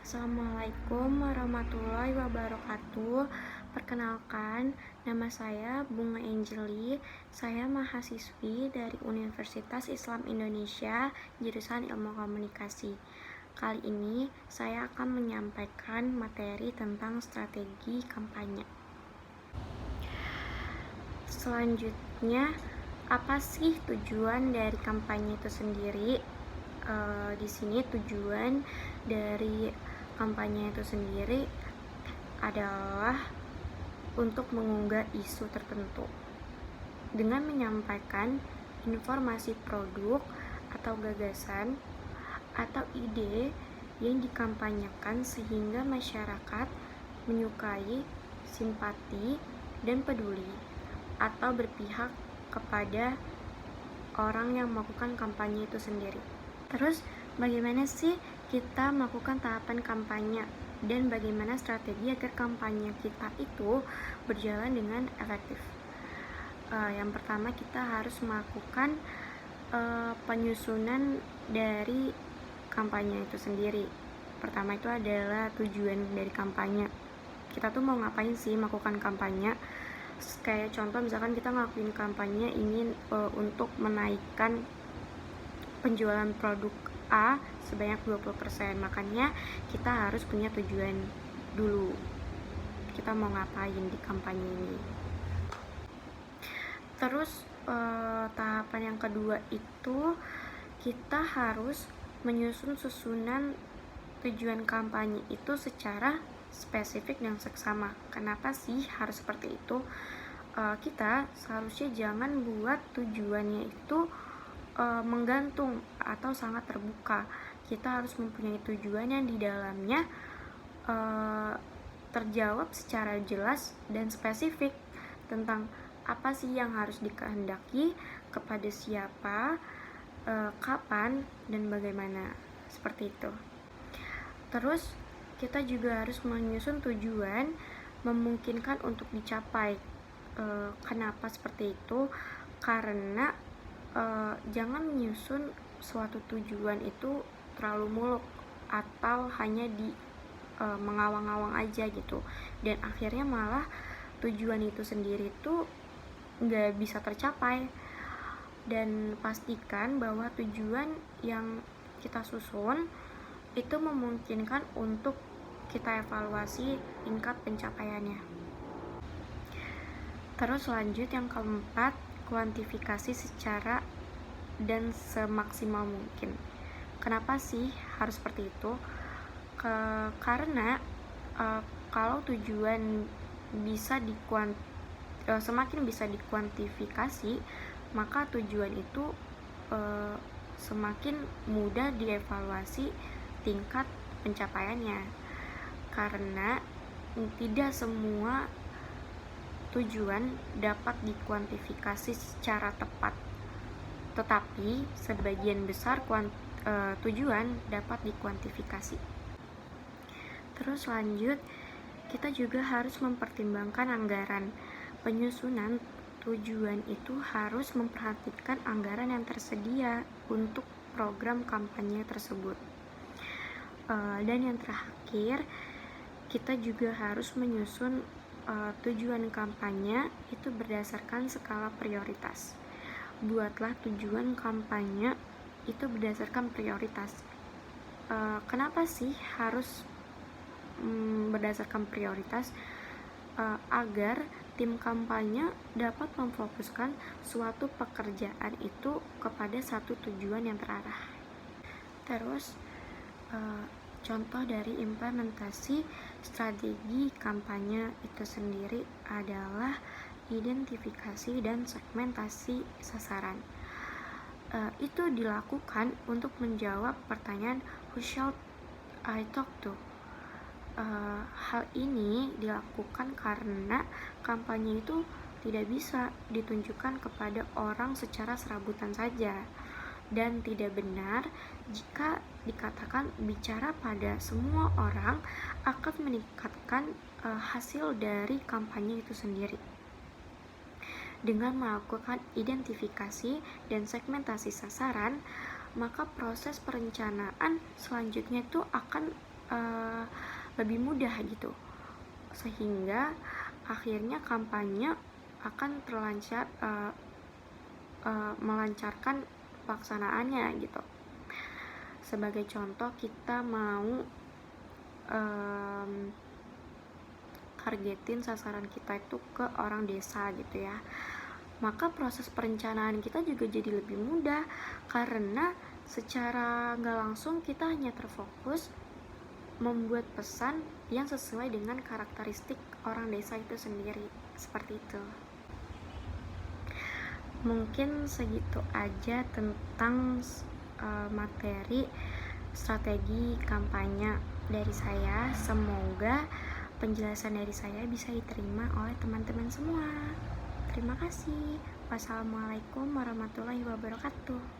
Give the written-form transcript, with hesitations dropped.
Assalamualaikum warahmatullahi wabarakatuh. Perkenalkan, nama saya Bunga Angeli. Saya mahasiswi dari Universitas Islam Indonesia, jurusan Ilmu Komunikasi. Kali ini saya akan menyampaikan materi tentang strategi kampanye. Selanjutnya, apa sih tujuan dari kampanye itu sendiri? Di sini tujuan dari kampanye itu sendiri adalah untuk mengunggah isu tertentu dengan menyampaikan informasi produk atau gagasan atau ide yang dikampanyekan sehingga masyarakat menyukai, simpati, dan peduli atau berpihak kepada orang yang melakukan kampanye itu sendiri. Terus, bagaimana sih kita melakukan tahapan kampanye dan bagaimana strategi agar kampanye kita itu berjalan dengan efektif? Yang pertama, kita harus melakukan penyusunan dari kampanye itu sendiri. Pertama itu adalah tujuan dari kampanye. Kita tuh mau ngapain sih melakukan kampanye? Kayak contoh misalkan kita ngelakuin kampanye ingin untuk menaikkan penjualan produk A sebanyak 20%. Makanya kita harus punya tujuan dulu. Kita mau ngapain di kampanye ini. Terus tahapan yang kedua itu kita harus menyusun susunan tujuan kampanye itu secara spesifik dan seksama. Kenapa sih harus seperti itu? Kita seharusnya jangan buat tujuannya itu menggantung atau sangat terbuka. Kita harus mempunyai tujuan yang di dalamnya terjawab secara jelas dan spesifik tentang apa sih yang harus dikehendaki, kepada siapa, kapan, dan bagaimana. Seperti itu. Terus kita juga harus menyusun tujuan memungkinkan untuk dicapai. Kenapa seperti itu? Karena jangan menyusun suatu tujuan itu terlalu muluk atau hanya di mengawang-awang aja gitu, dan akhirnya malah tujuan itu sendiri tuh nggak bisa tercapai. Dan pastikan bahwa tujuan yang kita susun itu memungkinkan untuk kita evaluasi tingkat pencapaiannya. Terus lanjut yang keempat, kuantifikasi secara dan semaksimal mungkin. Kenapa sih harus seperti itu? Karena kalau tujuan bisa semakin bisa dikuantifikasi, maka tujuan itu semakin mudah dievaluasi tingkat pencapaiannya. Karena tidak semua tujuan dapat dikuantifikasi secara tepat, tetapi sebagian besar tujuan dapat dikuantifikasi. Terus lanjut, kita juga harus mempertimbangkan anggaran. Penyusunan tujuan itu harus memperhatikan anggaran yang tersedia untuk program kampanye tersebut. Dan yang terakhir, kita juga harus menyusun tujuan kampanye itu berdasarkan skala prioritas. Buatlah tujuan kampanye itu berdasarkan prioritas. Kenapa sih harus berdasarkan prioritas? Agar tim kampanye dapat memfokuskan suatu pekerjaan itu kepada satu tujuan yang terarah. Terus contoh dari implementasi strategi kampanye itu sendiri adalah identifikasi dan segmentasi sasaran. Itu dilakukan untuk menjawab pertanyaan who should I talk to. Hal ini dilakukan karena kampanye itu tidak bisa ditunjukkan kepada orang secara serabutan saja, dan tidak benar jika dikatakan bicara pada semua orang akan meningkatkan hasil dari kampanye itu sendiri. Dengan melakukan identifikasi dan segmentasi sasaran, maka proses perencanaan selanjutnya itu akan lebih mudah gitu, sehingga akhirnya kampanye akan melancarkan pelaksanaannya gitu. Sebagai contoh, kita mau targetin sasaran kita itu ke orang desa gitu ya, maka proses perencanaan kita juga jadi lebih mudah, karena secara nggak langsung kita hanya terfokus membuat pesan yang sesuai dengan karakteristik orang desa itu sendiri. Seperti itu. Mungkin segitu aja tentang materi strategi kampanye dari saya. Semoga penjelasan dari saya bisa diterima oleh teman-teman semua. Terima kasih. Wassalamualaikum warahmatullahi wabarakatuh.